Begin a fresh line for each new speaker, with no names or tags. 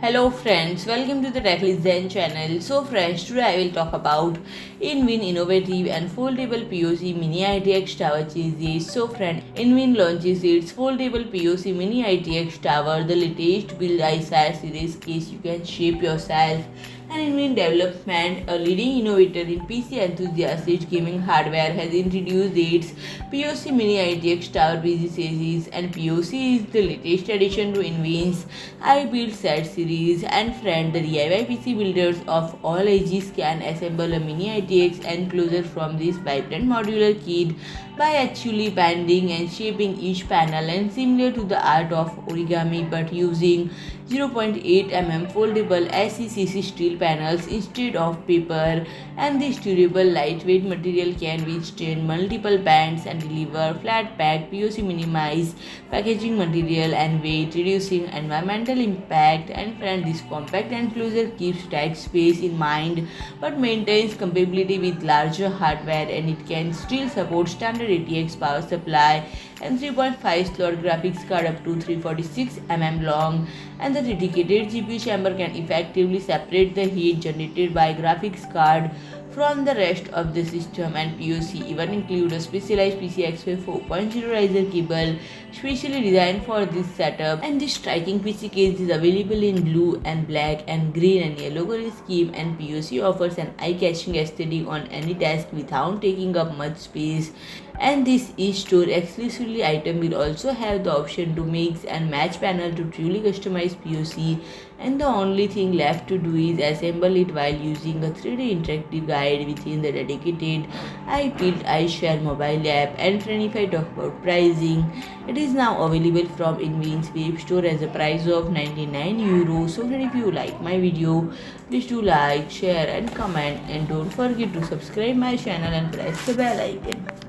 Hello friends, welcome to the Techly Zen channel. So friends, today I will talk about In Win innovative and foldable POC Mini-ITX Tower cheeses. So friend, In Win launches its foldable POC Mini-ITX Tower, the latest build ISAR series case you can shape yourself. And In Win Development, a leading innovator in PC enthusiast gaming hardware, has introduced its POC Mini-ITX Tower PC series, and POC is the latest addition to In Win's iBuild series. And friend, the DIY PC builders of all ages can assemble a mini ITX enclosure from this vibrant modular kit by actually bending and shaping each panel, and similar to the art of origami but using 0.8 mm foldable SECC steel panels instead of paper. And this durable lightweight material can withstand multiple bends and deliver flat pack POC, minimize packaging material and weight, reducing environmental impact. And friend, this compact enclosure keeps tax space in mind but maintains compatibility with larger hardware, and it can still support standard ATX power supply and 3.5 slot graphics card up to 346 mm long. And the dedicated GPU chamber can effectively separate the heat generated by graphics card from the rest of the system. And POC even include a specialized PCI-Express 4.0 riser cable specially designed for this setup. And this striking PC case is available in blue and black and green and yellow color scheme, and POC offers an eye-catching aesthetic on any desk without taking up much space. And this eStore exclusively item will also have the option to mix and match panel to truly customize POC, and the only thing left to do is assemble it while using a 3D interactive guide within the dedicated iBuild mobile app. And friend, if I talk about pricing, it is now available from In Win's web store as a price of €99. So friend, if you like my video, please do like, share and comment, and don't forget to subscribe my channel and press the bell icon.